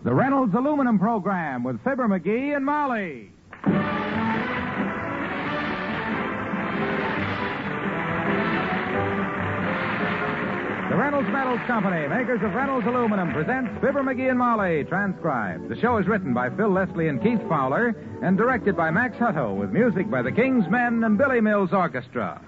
The Reynolds Aluminum Program with Fibber McGee and Molly. The Reynolds Metals Company, makers of Reynolds Aluminum, presents Fibber McGee and Molly, transcribed. The show is written by Phil Leslie and Keith Fowler and directed by Max Hutto with music by the King's Men and Billy Mills Orchestra.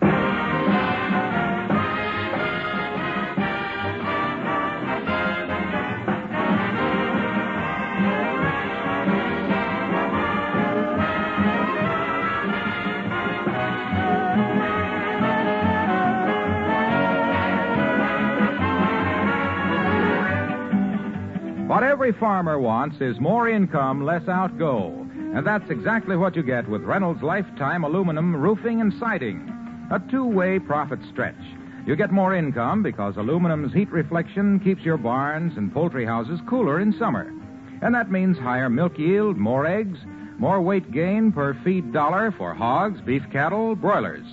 What every farmer wants is more income, less outgo. And that's exactly what you get with Reynolds Lifetime Aluminum Roofing and Siding. A two-way profit stretch. You get more income because aluminum's heat reflection keeps your barns and poultry houses cooler in summer. And that means higher milk yield, more eggs, more weight gain per feed dollar for hogs, beef cattle, broilers.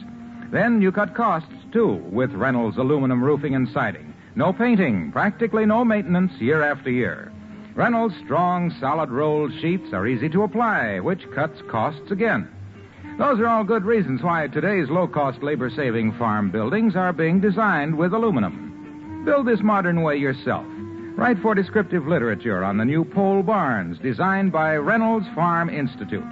Then you cut costs, too, with Reynolds Aluminum Roofing and Siding. No painting, practically no maintenance year after year. Reynolds' strong, solid rolled sheets are easy to apply, which cuts costs again. Those are all good reasons why today's low-cost, labor-saving farm buildings are being designed with aluminum. Build this modern way yourself. Write for descriptive literature on the new pole barns designed by Reynolds Farm Institute.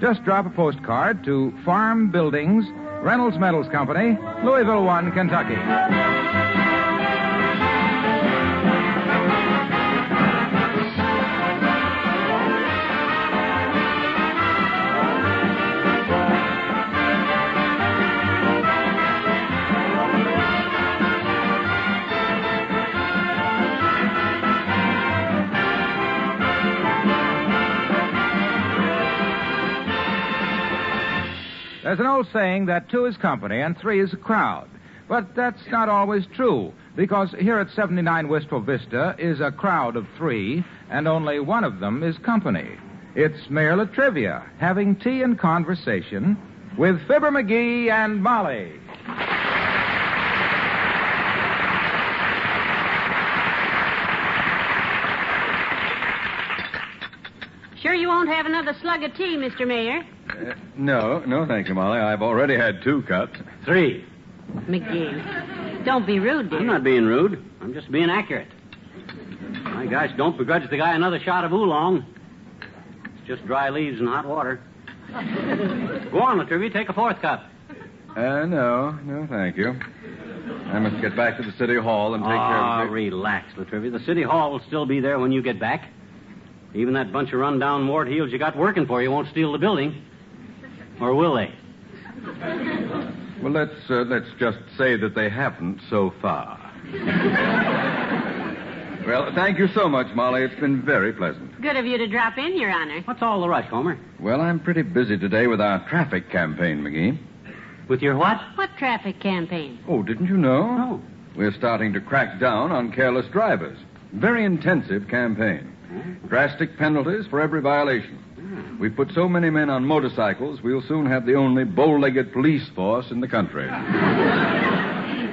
Just drop a postcard to Farm Buildings, Reynolds Metals Company, Louisville 1, Kentucky. There's an old saying that two is company and three is a crowd. But that's not always true, because here at 79 Wistful Vista is a crowd of three, and only one of them is company. It's Mayor Latrivia having tea and conversation with Fibber McGee and Molly. Sure you won't have another slug of tea, Mr. Mayor? No, thank you, Molly. I've already had 2 cups. 3. McGee, don't be rude, dear. I'm not being rude. I'm just being accurate. My gosh, don't begrudge the guy another shot of oolong. It's just dry leaves and hot water. Go on, Latrivia, take a 4th cup. No, thank you. I must get back to the city hall and take care of it. Relax, Latrivia. The city hall will still be there when you get back. Even that bunch of run-down Mort heels you got working for you won't steal the building. Or will they? Well, let's just say that they haven't so far. Well, thank you so much, Molly. It's been very pleasant. Good of you to drop in, Your Honor. What's all the rush, Homer? Well, I'm pretty busy today with our traffic campaign, McGee. With your what? What traffic campaign? Oh, didn't you know? No. We're starting to crack down on careless drivers. Very intensive campaign. Drastic penalties for every violation. We've put so many men on motorcycles, we'll soon have the only bow-legged police force in the country.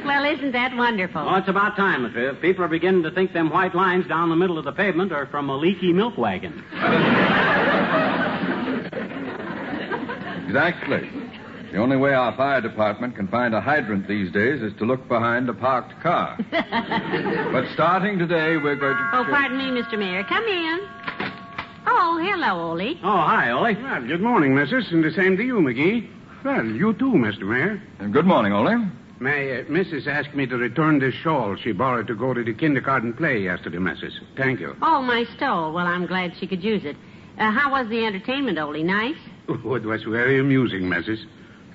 Well, isn't that wonderful? Well, it's about time, Latriv. People are beginning to think them white lines down the middle of the pavement are from a leaky milk wagon. Exactly. The only way our fire department can find a hydrant these days is to look behind a parked car. But starting today, we're going to... Oh, pardon me, Mr. Mayor. Come in. Oh, hello, Ole. Oh, hi, Ole. Well, good morning, missus, and the same to you, McGee. Well, you too, Mr. Mayor. Good morning, Ole. My missus asked me to return this shawl she borrowed to go to the kindergarten play yesterday, missus. Thank you. Oh, my stole. Well, I'm glad she could use it. How was the entertainment, Ole? Nice? Oh, it was very amusing, missus.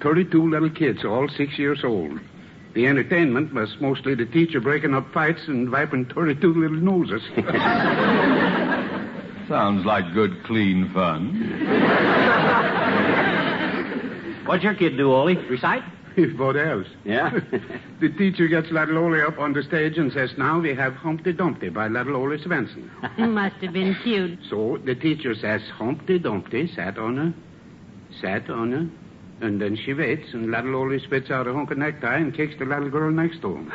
32 little kids, all 6 years old. The entertainment was mostly the teacher breaking up fights and wiping 32 little noses. Sounds like good, clean fun. What'd your kid do, Ole? Recite? What else? Yeah? The teacher gets little Ole up on the stage and says, now we have Humpty Dumpty by little Ole Svensson. Must have been cute. So the teacher says, Humpty Dumpty sat on a... And then she waits, and little Ole spits out a hunk of necktie and kicks the little girl next to him.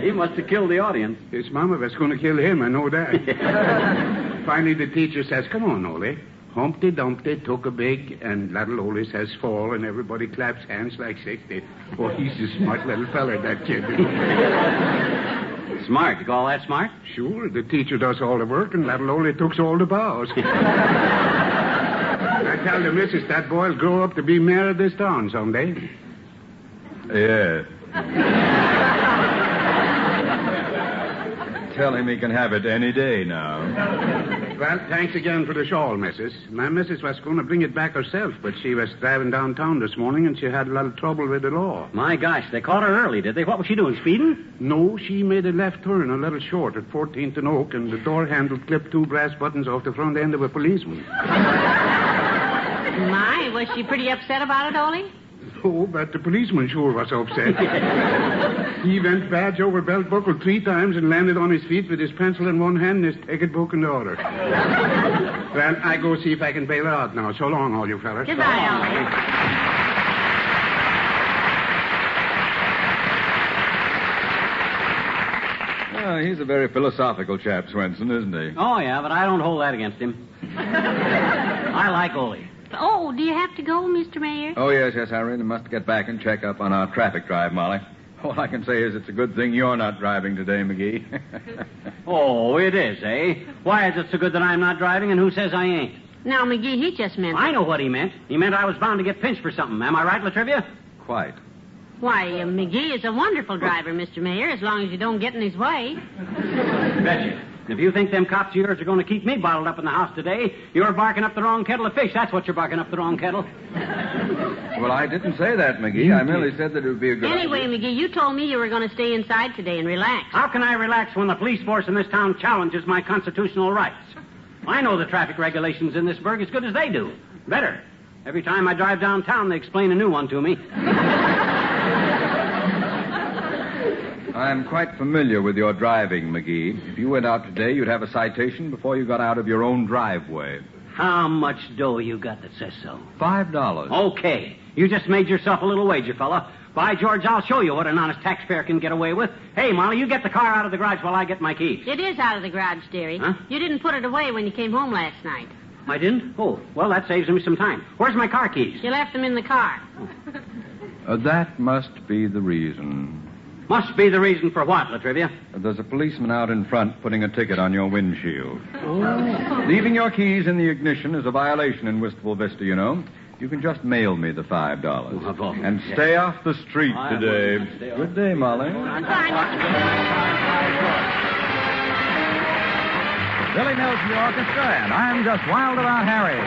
He must have killed the audience. His mama was going to kill him, I know that. Finally, the teacher says, come on, Ole. Humpty Dumpty took a big, and little Ole says fall, and everybody claps hands like 60. Oh, he's a smart little feller, that kid. Smart? You call that smart? Sure, the teacher does all the work, and little Ole takes all the bows. I tell the missus that boy'll grow up to be mayor of this town someday. Yeah. Tell him he can have it any day now. Well, thanks again for the shawl, missus. My missus was going to bring it back herself, but she was driving downtown this morning, and she had a little trouble with the law. My gosh, they caught her early, did they? What was she doing, speeding? No, she made a left turn a little short at 14th and Oak, and the door handle clipped 2 brass buttons off the front end of a policeman. My, was she pretty upset about it, Ole? Oh, but the policeman sure was upset. He went badge over belt buckle 3 times and landed on his feet with his pencil in one hand and his ticket book in the other. Well, I go see if I can bail her out now. So long, all you fellas. Goodbye, Ole. Oh, he's a very philosophical chap, Swenson, isn't he? Oh, yeah, but I don't hold that against him. I like Ole. Oh, do you have to go, Mr. Mayor? Oh, yes, I really must get back and check up on our traffic drive, Molly. All I can say is it's a good thing you're not driving today, McGee. Oh, it is, eh? Why is it so good that I'm not driving, and who says I ain't? Now, McGee, he just meant... I know what he meant. He meant I was bound to get pinched for something. Am I right, Latrivia? Quite. Why, McGee is a wonderful driver, Mr. Mayor, as long as you don't get in his way. Betcha. If you think them cops of yours are going to keep me bottled up in the house today, you're barking up the wrong kettle of fish. That's what you're barking up the wrong kettle. Well, I didn't say that, McGee. I merely said that it would be a good Anyway, idea. McGee, you told me you were going to stay inside today and relax. How can I relax when the police force in this town challenges my constitutional rights? I know the traffic regulations in this burg as good as they do. Better. Every time I drive downtown, they explain a new one to me. I'm quite familiar with your driving, McGee. If you went out today, you'd have a citation before you got out of your own driveway. How much dough you got that says so? $5. Okay. You just made yourself a little wager, fella. By George, I'll show you what an honest taxpayer can get away with. Hey, Molly, you get the car out of the garage while I get my keys. It is out of the garage, dearie. Huh? You didn't put it away when you came home last night. I didn't? Oh, well, that saves me some time. Where's my car keys? You left them in the car. That must be the reason. Must be the reason for what, Latrivia? There's a policeman out in front putting a ticket on your windshield. Oh. Leaving your keys in the ignition is a violation in Wistful Vista, you know. You can just mail me the $5. And stay off the street today. Good day, Molly. Billy Mills in the orchestra, and I'm just wild about Harry.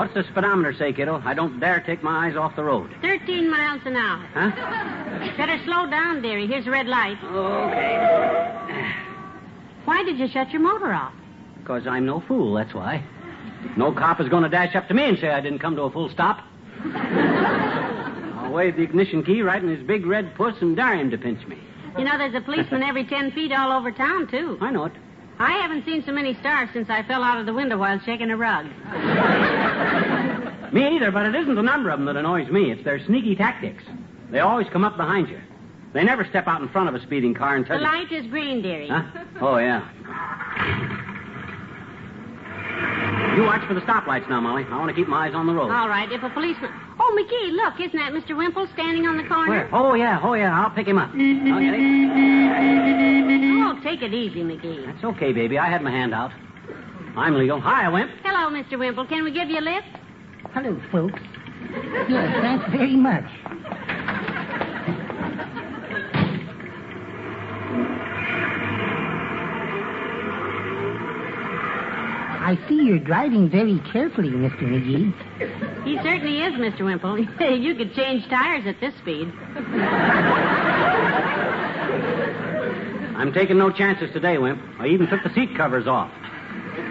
What's the speedometer say, kiddo? I don't dare take my eyes off the road. 13 miles an hour. Huh? Better slow down, dearie. Here's a red light. Okay. Why did you shut your motor off? Because I'm no fool, that's why. No cop is going to dash up to me and say I didn't come to a full stop. I'll wave the ignition key right in his big red puss and dare him to pinch me. You know, there's a policeman every 10 feet all over town, too. I know it. I haven't seen so many stars since I fell out of the window while shaking a rug. Me either, but it isn't the number of them that annoys me. It's their sneaky tactics. They always come up behind you. They never step out in front of a speeding car and tell The you... light is green, dearie. Huh? Oh, yeah. You watch for the stoplights now, Molly. I want to keep my eyes on the road. All right, if a policeman... Oh, McGee, look, isn't that Mr. Wimple standing on the corner? Where? Oh, yeah. I'll pick him up. Okay. Oh, take it easy, McGee. That's okay, baby. I had my hand out. I'm legal. Hi, Wimp. Hello, Mr. Wimple. Can we give you a lift? Hello, folks. Yes, thanks very much. I see you're driving very carefully, Mr. McGee. He certainly is, Mr. Wimple. You could change tires at this speed. I'm taking no chances today, Wimp. I even took the seat covers off.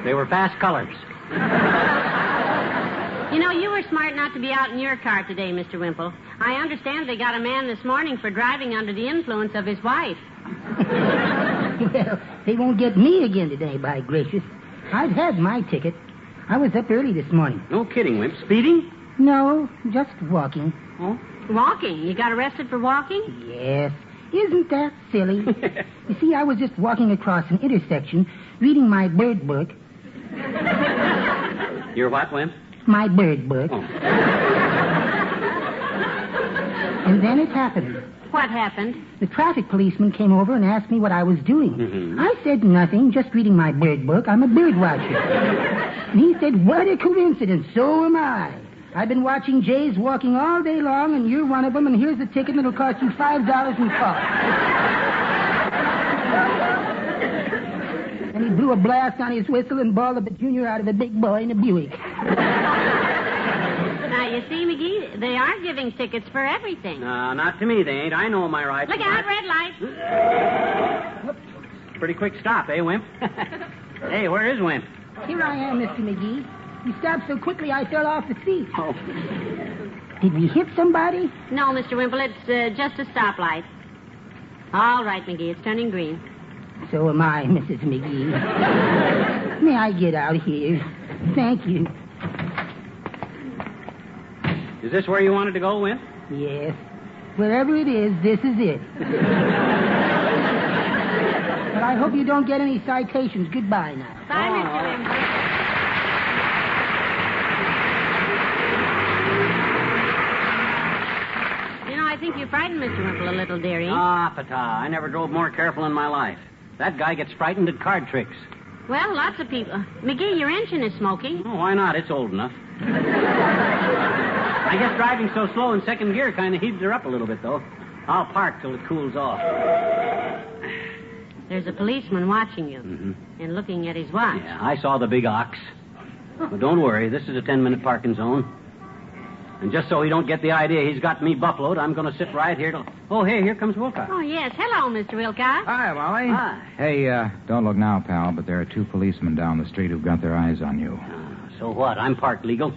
They were fast colors. You know, you were smart not to be out in your car today, Mr. Wimple. I understand they got a man this morning for driving under the influence of his wife. Well, they won't get me again today, by gracious. I've had my ticket. I was up early this morning. No kidding, Wimp. Speeding? No, just walking. Oh? Walking? You got arrested for walking? Yes. Isn't that silly? You see, I was just walking across an intersection, reading my bird book. Your what, Wimp? My bird book. Oh. And then it happened. What happened? The traffic policeman came over and asked me what I was doing. Mm-hmm. I said nothing, just reading my bird book. I'm a bird watcher. And he said, what a coincidence, so am I. I've been watching jays walking all day long, and you're one of them, and here's a ticket that'll cost you $5 in cost. And he blew a blast on his whistle and balled up a junior out of a big boy in a Buick. Now, you see, McGee, they are giving tickets for everything. No, not to me, they ain't. I know my rights. Look out, red light. Pretty quick stop, eh, Wimp? Hey, where is Wimp? Here I am, Mr. McGee. You stopped so quickly I fell off the seat. Oh. Did we hit somebody? No, Mr. Wimple, it's just a stoplight. All right, McGee, it's turning green. So am I, Mrs. McGee. May I get out here? Thank you. Is this where you wanted to go, Wimp? Yes. Wherever it is, this is it. But I hope you don't get any citations. Goodbye now. Bye, Mr. Wimple. You know, I think you frightened Mr. Wimple a little, dearie. Ah, pata. I never drove more careful in my life. That guy gets frightened at card tricks. Well, lots of people. McGee, your engine is smoking. Oh, why not? It's old enough. I guess driving so slow in second gear kind of heaves her up a little bit, though. I'll park till it cools off. There's a policeman watching you and looking at his watch. Yeah, I saw the big ox. But don't worry, this is a 10-minute parking zone. And just so he don't get the idea he's got me buffaloed, I'm going to sit right here till... Oh, hey, here comes Wilcox. Oh, yes. Hello, Mr. Wilcox. Hi, Molly. Hi. Hey, don't look now, pal, but there are two policemen down the street who've got their eyes on you. So what? I'm parked legal.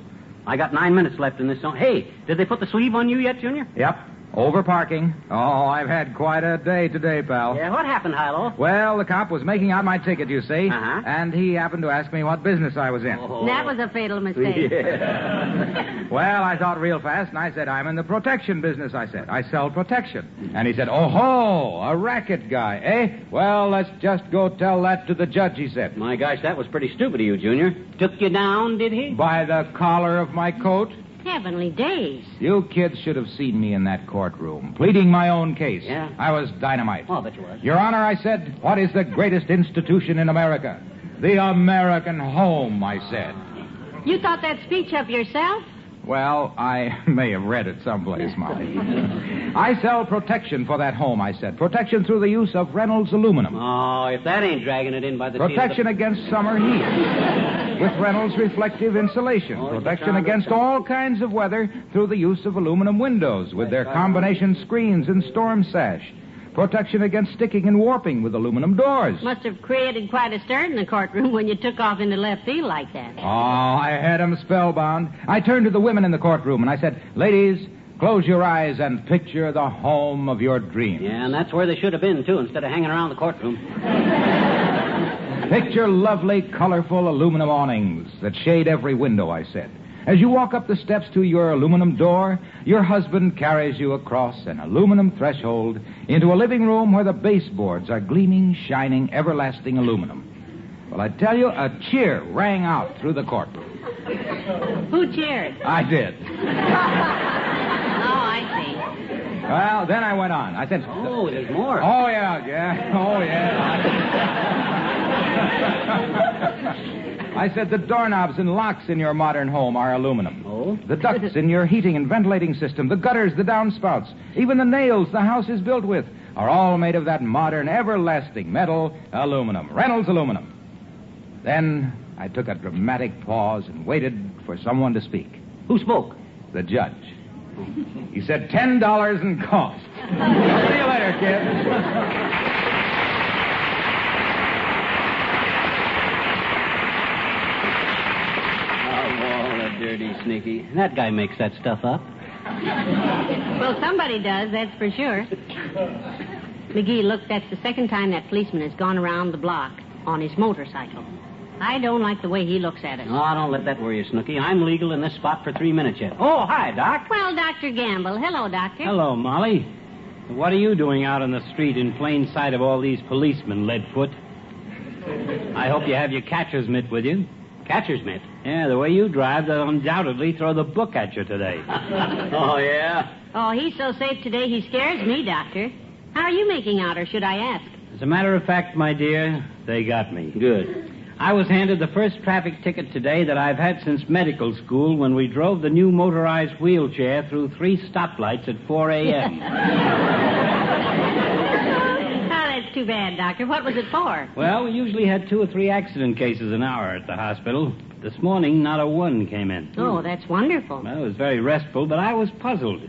I got 9 minutes left in this zone. Hey, did they put the sleeve on you yet, Junior? Yep. Over parking. Oh, I've had quite a day today, pal. Yeah, what happened, Hilo? Well, the cop was making out my ticket, you see. Uh-huh. And he happened to ask me what business I was in. Oh. That was a fatal mistake. Yeah. Well, I thought real fast, and I said, I'm in the protection business, I said. I sell protection. And he said, oh-ho, a racket guy, eh? Well, let's just go tell that to the judge, he said. My gosh, that was pretty stupid of you, Junior. Took you down, did he? By the collar of my coat. Heavenly days. You kids should have seen me in that courtroom, pleading my own case. Yeah? I was dynamite. Oh, I bet you was. Your Honor, I said, what is the greatest institution in America? The American home, I said. You thought that speech up yourself? Well, I may have read it someplace, Molly. I sell protection for that home, I said. Protection through the use of Reynolds aluminum. Oh, if that ain't dragging it in by the Protection against summer heat with Reynolds reflective insulation. Protection against all kinds of weather through the use of aluminum windows with their combination screens and storm sash. Protection against sticking and warping with aluminum doors. Must have created quite a stir in the courtroom when you took off into left field like that. Oh, I had 'em spellbound. I turned to the women in the courtroom and I said, ladies, close your eyes and picture the home of your dreams. Yeah, and that's where they should have been, too, instead of hanging around the courtroom. Picture lovely, colorful aluminum awnings that shade every window, I said. As you walk up the steps to your aluminum door, your husband carries you across an aluminum threshold into a living room where the baseboards are gleaming, shining, everlasting aluminum. Well, I tell you, a cheer rang out through the courtroom. Who cheered? I did. Oh, I see. Well, then I went on. I said... Oh, there's more. Oh, yeah. Oh, yeah. I said the doorknobs and locks in your modern home are aluminum. Oh? The ducts in your heating and ventilating system, the gutters, the downspouts, even the nails the house is built with are all made of that modern, everlasting metal, aluminum. Reynolds aluminum. Then I took a dramatic pause and waited for someone to speak. Who spoke? The judge. He said $10 in cost. See you later, kid. Dirty sneaky. That guy makes that stuff up. Well, somebody does, that's for sure. McGee, look, that's the second time that policeman has gone around the block on his motorcycle. I don't like the way he looks at us. Oh, don't let that worry you, Snooky. I'm legal in this spot for 3 minutes yet. Oh, hi, Doc. Well, Dr. Gamble. Hello, Doctor. Hello, Molly. What are you doing out on the street in plain sight of all these policemen, Leadfoot? I hope you have your catcher's mitt with you. Catcher's mitt? Yeah, the way you drive, they'll undoubtedly throw the book at you today. Oh, yeah? Oh, he's so safe today he scares me, Doctor. How are you making out, or should I ask? As a matter of fact, my dear, they got me. Good. I was handed the first traffic ticket today that I've had since medical school when we drove the new motorized wheelchair through 3 stoplights at 4 a.m. That's too bad, Doctor. What was it for? Well, we usually had 2 or 3 accident cases an hour at the hospital. This morning, not a one came in. Oh, that's wonderful. Well, it was very restful, but I was puzzled.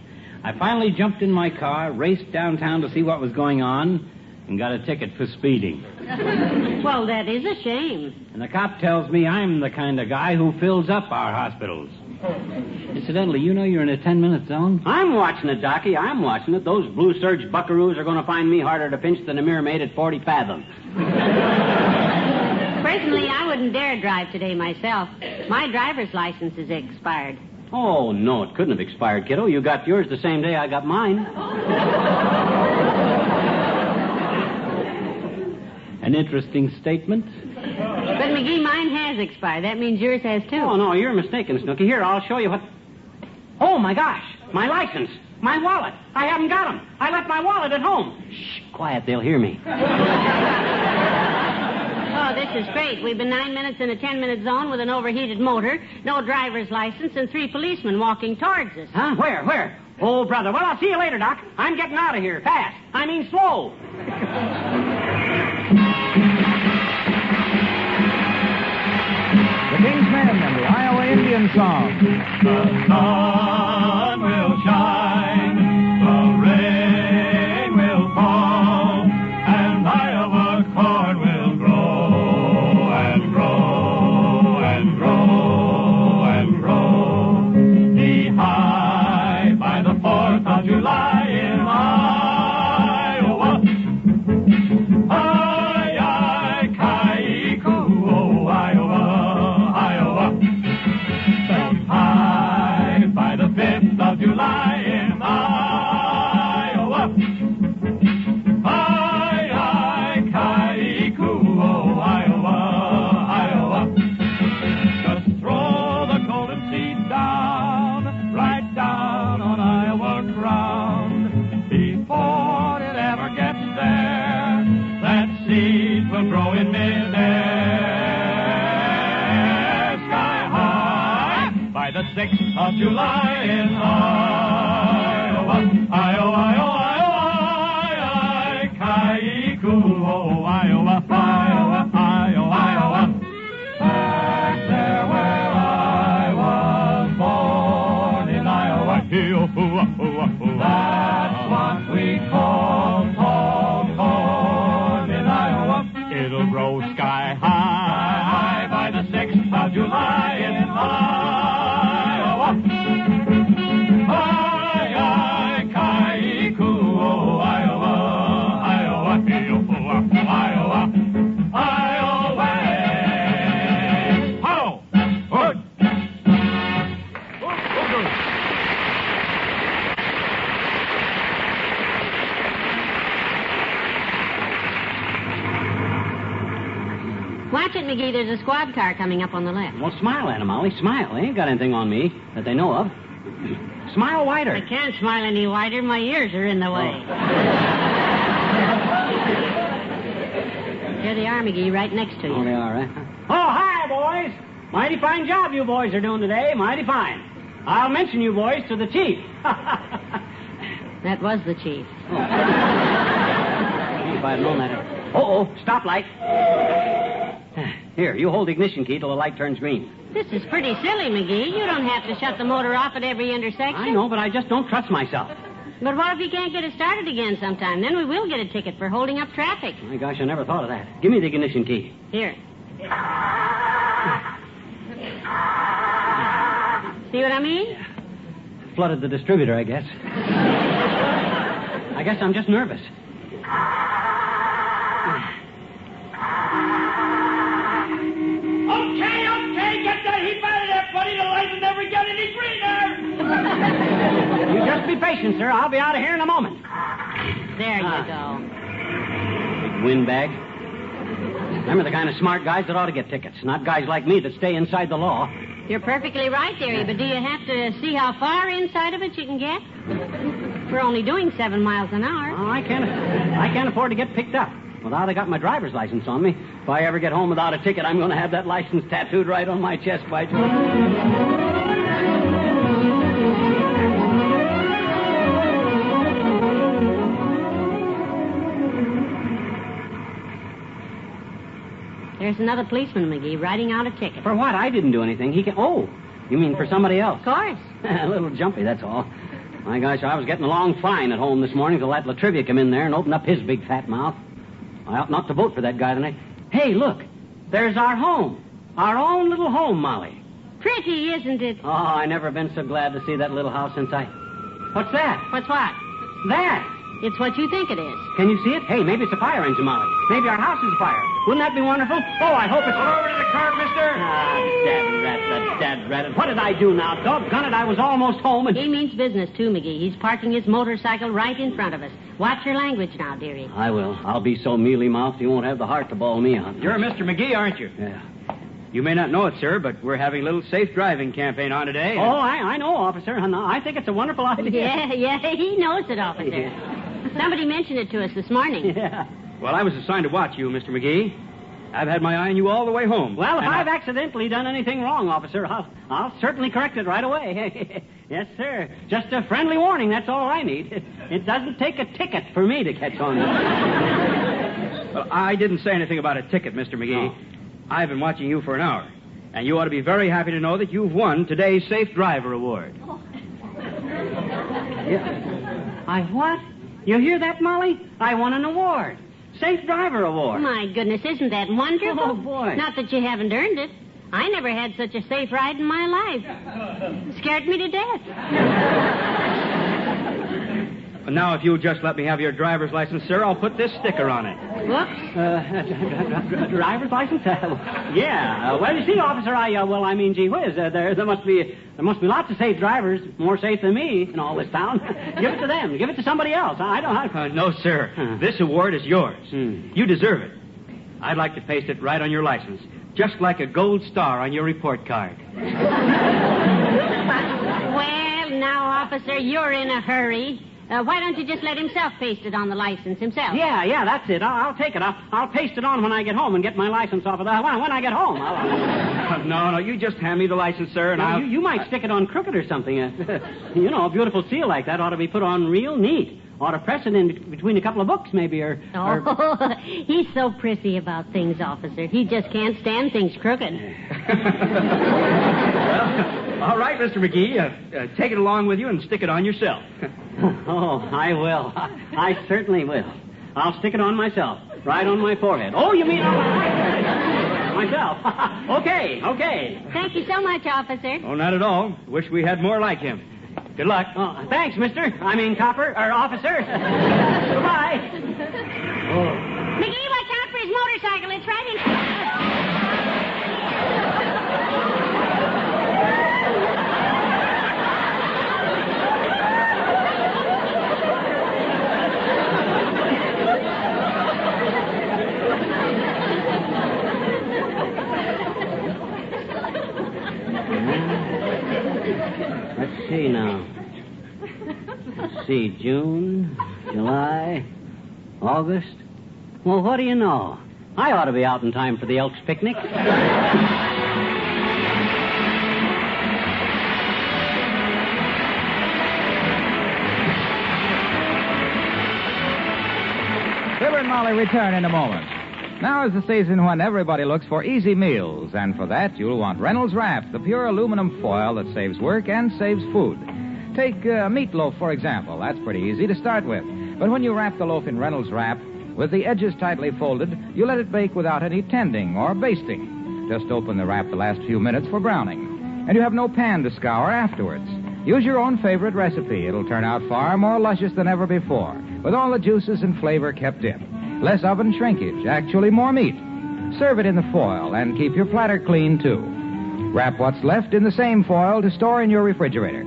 I finally jumped in my car, raced downtown to see what was going on, and got a ticket for speeding. Well, that is a shame. And the cop tells me I'm the kind of guy who fills up our hospitals. Incidentally, you know you're in a 10-minute zone? I'm watching it, Docky. I'm watching it. Those blue surge buckaroos are going to find me harder to pinch than a mirror maid at 40 fathom. Personally, I wouldn't dare drive today myself. My driver's license is expired. Oh, no, it couldn't have expired, kiddo. You got yours the same day I got mine. An interesting statement. But, McGee, mine has expired. That means yours has, too. Oh, no, you're mistaken, Snooky. Here, I'll show you what... Oh, my gosh, my license, my wallet. I haven't got them. I left my wallet at home. Shh, quiet, they'll hear me. Oh, this is great. We've been 9 minutes in a 10-minute zone with an overheated motor, no driver's license, and 3 policemen walking towards us. Huh? Where? Oh, brother. Well, I'll see you later, Doc. I'm getting out of here. Fast. I mean slow. The King's Men and the Iowa Indian Song. The sun will shine, the rain will fall, and Iowa corn will grow and grow and grow and grow. Knee high by the 4th of July in Iowa. Ay, kai-koo, oh, Iowa, Iowa. High by 6th of July in Iowa. Iowa, Iowa, Iowa, Kai-Ku-O, Iowa, Iowa, Iowa, Iowa. Back there where I was born in Iowa. That's what we call tall corn in Iowa. It'll grow sky high. Sky high by the 6th of July in Iowa. Kai-Ku-O, Iowa, Iowa, Iowa, Iowa. Ho! Good. Watch it, McGee. There's a squad car coming up on the left. Well, smile at 'em, Molly. Smile. They ain't got anything on me that they know of. Smile wider. I can't smile any wider. My ears are in the way. Here they are, McGee, right next to you. Oh, they are, eh? Oh, hi, boys. Mighty fine job you boys are doing today. Mighty fine. I'll mention you boys to the chief. That was the chief. If I'd known that. Uh-oh, stoplight. Here, you hold the ignition key till the light turns green. This is pretty silly, McGee. You don't have to shut the motor off at every intersection. I know, but I just don't trust myself. But what if you can't get it started again sometime? Then we will get a ticket for holding up traffic. My gosh, I never thought of that. Give me the ignition key. Here. See what I mean? Flooded the distributor, I guess. I guess I'm just nervous. Okay, get that heap out of there, buddy. The light will never get any greener. You just be patient, sir. I'll be out of here in a moment. There you go. Big windbag. Remember the kind of smart guys that ought to get tickets, not guys like me that stay inside the law. You're perfectly right, dearie, but do you have to see how far inside of it you can get? We're only doing 7 miles an hour. Oh, I can't afford to get picked up. Well, now they got my driver's license on me. If I ever get home without a ticket, I'm going to have that license tattooed right on my chest, by George. There's another policeman, McGee, writing out a ticket. For what? I didn't do anything. He can... Oh, you mean for somebody else? Of course. A little jumpy, that's all. My gosh, I was getting along fine at home this morning till that Latrivia come in there and opened up his big fat mouth. I ought not to vote for that guy tonight. Hey, look. There's our home. Our own little home, Molly. Pretty, isn't it? Oh, I never been so glad to see that little house since I... What's that? What's what? That. It's what you think it is. Can you see it? Hey, maybe it's a fire engine, Molly. Maybe our house is afire. Wouldn't that be wonderful? Oh, I hope it's... Pull over to the car, mister. Ah, dad rat. What did I do now? Doggone it, I was almost home and... He means business, too, McGee. He's parking his motorcycle right in front of us. Watch your language now, dearie. I will. I'll be so mealy-mouthed you won't have the heart to bawl me out. You're Mr. McGee, aren't you? Yeah. You may not know it, sir, but we're having a little safe driving campaign on today. Oh, I know, officer. I think it's a wonderful idea. Yeah, he knows it, officer. Yeah. Somebody mentioned it to us this morning. Yeah. Well, I was assigned to watch you, Mr. McGee. I've had my eye on you all the way home. Well, if And I've accidentally done anything wrong, officer, I'll certainly correct it right away. Yes, sir. Just a friendly warning, that's all I need. It doesn't take a ticket for me to catch on. Well, I didn't say anything about a ticket, Mr. McGee. Oh. I've been watching you for an hour. And you ought to be very happy to know that you've won today's Safe Driver Award. Yeah. I what? You hear that, Molly? I won an award. Safe Driver Award. My goodness, isn't that wonderful? Oh, boy. Not that you haven't earned it. I never had such a safe ride in my life. It scared me to death. But now, if you'll just let me have your driver's license, sir, I'll put this sticker on it. Whoops. Driver's license? Yeah. Well, you see, officer, gee whiz, there must be lots of safe drivers, more safe than me in all this town. Give it to them. Give it to somebody else. I don't... No, sir. This award is yours. You deserve it. I'd like to paste it right on your license, just like a gold star on your report card. Well, now, officer, you're in a hurry. Why don't you just let himself paste it on the license himself? Yeah, that's it. I'll take it. I'll paste it on when I get home and get my license off of that. When I get home. No, you just hand me the license, sir, and I'll... You might stick it on crooked or something. A beautiful seal like that ought to be put on real neat. Ought to press it in between a couple of books, maybe, or... Oh, he's so prissy about things, officer. He just can't stand things crooked. Well, all right, Mr. McGee. Take it along with you and stick it on yourself. Oh, I will. I certainly will. I'll stick it on myself, right on my forehead. Oh, you mean on myself? Okay. Thank you so much, officer. Oh, not at all. Wish we had more like him. Good luck. Oh, thanks, copper, or officer. Goodbye. McGee, watch out for his motorcycle. It's right in... Let's see now. June, July, August. Well, what do you know? I ought to be out in time for the Elks picnic. Fibber and Molly return in a moment. Now is the season when everybody looks for easy meals, and for that you'll want Reynolds Wrap, the pure aluminum foil that saves work and saves food. Take meatloaf, for example. That's pretty easy to start with. But when you wrap the loaf in Reynolds Wrap, with the edges tightly folded, you let it bake without any tending or basting. Just open the wrap the last few minutes for browning. And you have no pan to scour afterwards. Use your own favorite recipe. It'll turn out far more luscious than ever before, with all the juices and flavor kept in. Less oven shrinkage, actually more meat. Serve it in the foil and keep your platter clean, too. Wrap what's left in the same foil to store in your refrigerator.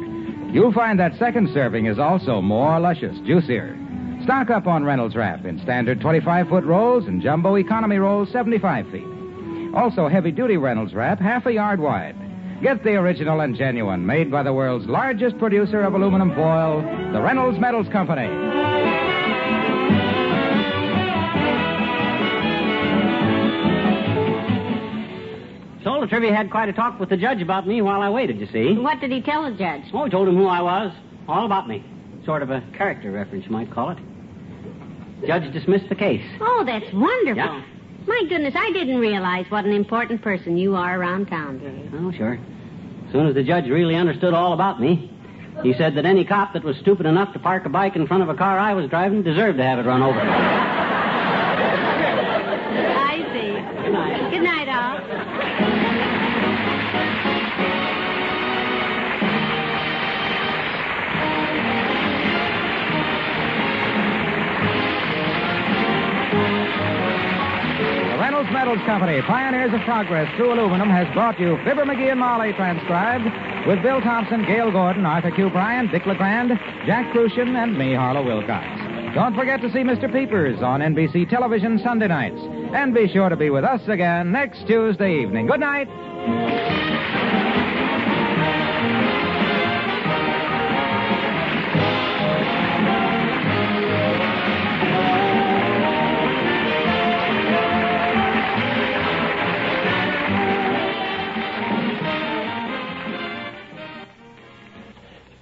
You'll find that second serving is also more luscious, juicier. Stock up on Reynolds Wrap in standard 25-foot rolls and jumbo economy rolls 75 feet. Also heavy-duty Reynolds Wrap, half a yard wide. Get the original and genuine, made by the world's largest producer of aluminum foil, the Reynolds Metals Company. So Latrivia had quite a talk with the judge about me while I waited, you see. What did he tell the judge? Oh, he told him who I was. All about me. Sort of a character reference, you might call it. Judge dismissed the case. Oh, that's wonderful. Yeah. My goodness, I didn't realize what an important person you are around town, Dave. Oh, sure. As soon as the judge really understood all about me, he said that any cop that was stupid enough to park a bike in front of a car I was driving deserved to have it run over. I see. Good night. Good night, all. Reynolds Metals Company, pioneers of progress through aluminum, has brought you Fibber McGee and Molly, transcribed, with Bill Thompson, Gale Gordon, Arthur Q. Bryan, Dick LeGrand, Jack Crucian, and me, Harlow Wilcox. Don't forget to see Mr. Peepers on NBC television Sunday nights. And be sure to be with us again next Tuesday evening. Good night.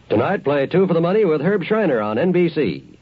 Tonight, play Two for the Money with Herb Schreiner on NBC.